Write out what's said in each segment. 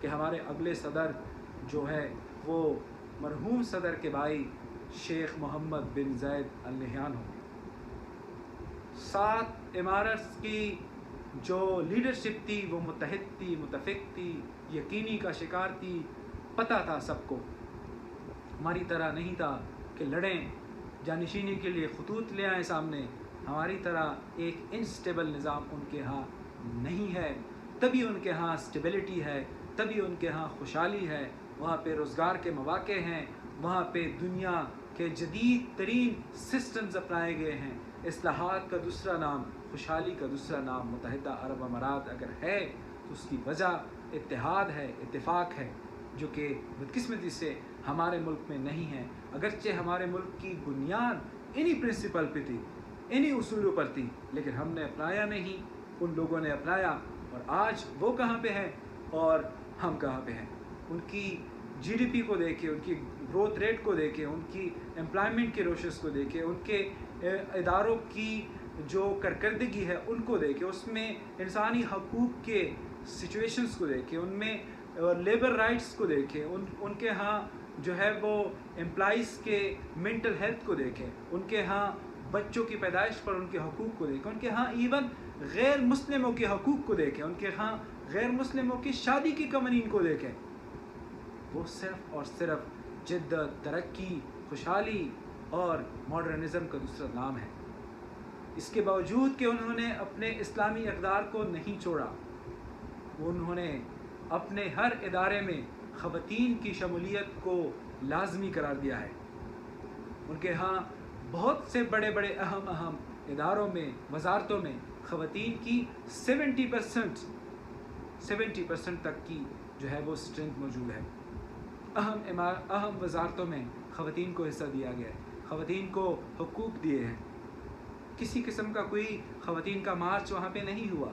کہ ہمارے اگلے صدر جو ہے وہ مرحوم صدر کے بھائی شیخ محمد بن زید ال نہیان ہوں۔ 7 امارتس کی جو لیڈرشپ تھی وہ متحد تھی، متفق تھی، یقینی کا شکار تھی، پتہ تھا سب کو، ہماری طرح نہیں تھا کہ لڑیں، جانشینی کے لیے خطوط لے آئیں سامنے، ہماری طرح ایک انسٹیبل نظام ان کے ہاں نہیں ہے، تبھی ان کے ہاں اسٹیبلٹی ہے، تبھی ان کے ہاں خوشحالی ہے، وہاں پہ روزگار کے مواقع ہیں، وہاں پہ دنیا کے جدید ترین سسٹمز اپنائے گئے ہیں۔ اصلاحات کا دوسرا نام، خوشحالی کا دوسرا نام متحدہ عرب امارات اگر ہے تو اس کی وجہ اتحاد ہے، اتفاق ہے، جو کہ بدقسمتی سے ہمارے ملک میں نہیں ہے۔ اگرچہ ہمارے ملک کی بنیاد انہی پرنسپل پہ تھی، انہی اصولوں پر تھی، لیکن ہم نے اپنایا نہیں، ان لوگوں نے اپنایا، اور آج وہ کہاں پہ ہیں اور ہم کہاں پہ ہیں۔ ان کی جی ڈی پی کو دیکھیں، ان کی گروتھ ریٹ کو دیکھیں، ان کی امپلائمنٹ کے روشس کو دیکھیں، ان کے اداروں کی جو کارکردگی ہے ان کو دیکھیں، اس میں انسانی حقوق کے سچویشنز کو دیکھیں، ان میں لیبر رائٹس کو دیکھیں، ان کے ہاں جو ہے وہ امپلائیز کے منٹل ہیلتھ کو دیکھیں، ان کے ہاں بچوں کی پیدائش پر ان کے حقوق کو دیکھیں، ان کے ہاں ایون غیر مسلموں کے حقوق کو دیکھیں، ان کے ہاں غیر مسلموں کی شادی کے قوانین کو دیکھیں۔ وہ صرف اور صرف جدت، ترقی، خوشحالی اور ماڈرنزم کا دوسرا نام ہے۔ اس کے باوجود کہ انہوں نے اپنے اسلامی اقدار کو نہیں چھوڑا، انہوں نے اپنے ہر ادارے میں خواتین کی شمولیت کو لازمی قرار دیا ہے۔ ان کے ہاں بہت سے بڑے بڑے اہم اداروں میں، وزارتوں میں خواتین کی 70% تک کی جو ہے وہ اسٹرینتھ موجود ہے۔ اہم وزارتوں میں خواتین کو حصہ دیا گیا ہے، خواتین کو حقوق دیے ہیں۔ کسی قسم کا کوئی خواتین کا مارچ وہاں پہ نہیں ہوا،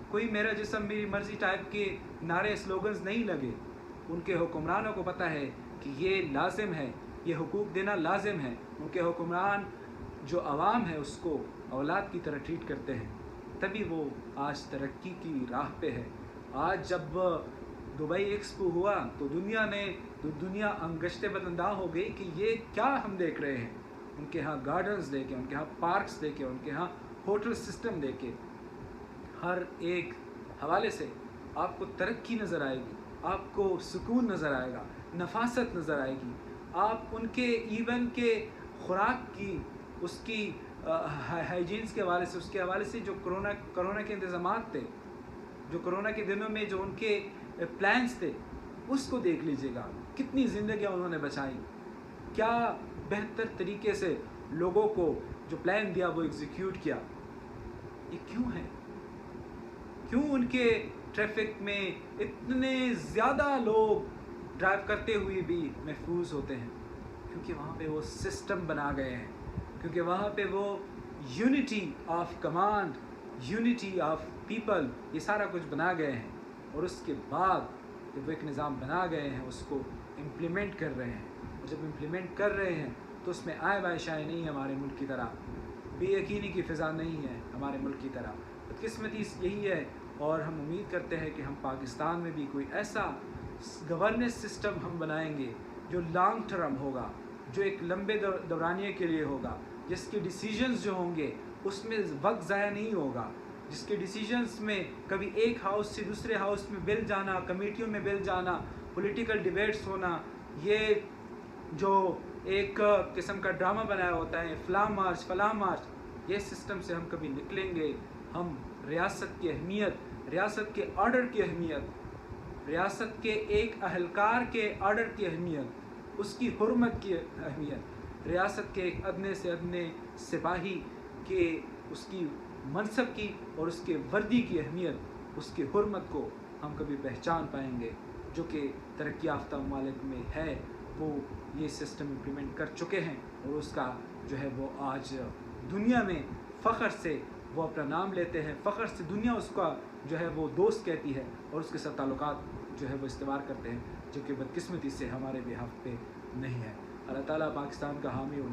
کوئی میرا جسم میری مرضی ٹائپ کے نعرے سلوگنز نہیں لگے۔ ان کے حکمرانوں کو پتہ ہے کہ یہ لازم ہے، یہ حقوق دینا لازم ہے۔ ان کے حکمران جو عوام ہے اس کو اولاد کی طرح ٹریٹ کرتے ہیں، تبھی وہ آج ترقی کی راہ پہ ہے۔ آج جب دبئی ایکسپو ہوا تو دنیا انگشت بدانداز ہو گئی کہ یہ کیا ہم دیکھ رہے ہیں۔ ان کے ہاں گارڈنز دیکھیں، ان کے ہاں پارکس دیکھیں، ان کے ہاں ہوٹل سسٹم دیکھیں، ہر ایک حوالے سے آپ کو ترقی نظر آئے گی، آپ کو سکون نظر آئے گا، نفاست نظر آئے گی۔ آپ ان کے ایون کے خوراک کی، اس کی ہائیجینس کے حوالے سے، اس کے حوالے سے جو کرونا کے انتظامات تھے، جو کرونا کے دنوں میں جو ان کے پلانس تھے، اس کو دیکھ لیجئے گا، کتنی زندگیاں انہوں نے بچائیں، کیا بہتر طریقے سے لوگوں کو جو پلان دیا وہ ایگزیکیوٹ کیا۔ یہ کیوں ہے؟ کیوں ان کے ٹریفک میں اتنے زیادہ لوگ ڈرائیو کرتے ہوئے بھی محفوظ ہوتے ہیں؟ کیونکہ وہاں پہ وہ سسٹم بنا گئے ہیں، کیونکہ وہاں پہ وہ unity of command, unity of people, یہ سارا کچھ بنا گئے ہیں، اور اس کے بعد جب وہ ایک نظام بنا گئے ہیں اس کو امپلیمنٹ کر رہے ہیں، اور جب امپلیمنٹ کر رہے ہیں تو اس میں آئے بائے شائے نہیں ہے ہمارے ملک کی طرح، بے یقینی کی فضا نہیں ہے ہمارے ملک کی طرح۔ بدقسمتی یہی ہے، اور ہم امید کرتے ہیں کہ ہم پاکستان میں بھی کوئی ایسا گورننس سسٹم ہم بنائیں گے جو لانگ ٹرم ہوگا، جو ایک لمبے دورانیے کے لیے ہوگا، جس کے ڈیسیجنز جو ہوں گے اس میں وقت ضائع نہیں ہوگا، جس کے ڈیسیجنز میں کبھی ایک ہاؤس سے دوسرے ہاؤس میں بل جانا، کمیٹیوں میں بل جانا، پولیٹیکل ڈیبیٹس ہونا، یہ جو ایک قسم کا ڈرامہ بنایا ہوتا ہے فلاں مارچ، یہ سسٹم سے ہم کبھی نکلیں گے۔ ہم ریاست کی اہمیت، ریاست کے آرڈر کی اہمیت، ریاست کے ایک اہلکار کے آرڈر کی اہمیت، اس کی حرمت کی اہمیت، ریاست کے ایک ادنے سے ادنے سپاہی کے اس کی منصب کی اور اس کے وردی کی اہمیت، اس کی حرمت کو ہم کبھی پہچان پائیں گے، جو کہ ترقی یافتہ ممالک میں ہے، وہ یہ سسٹم امپلیمنٹ کر چکے ہیں، اور اس کا جو ہے وہ آج دنیا میں فخر سے وہ اپنا نام لیتے ہیں، فخر سے دنیا اس کا جو ہے وہ دوست کہتی ہے، اور اس کے ساتھ تعلقات جو ہے وہ استوار کرتے ہیں، جو کہ بدقسمتی سے ہمارے بہاف پہ نہیں ہے۔ اللہ تعالیٰ پاکستان کا حامی و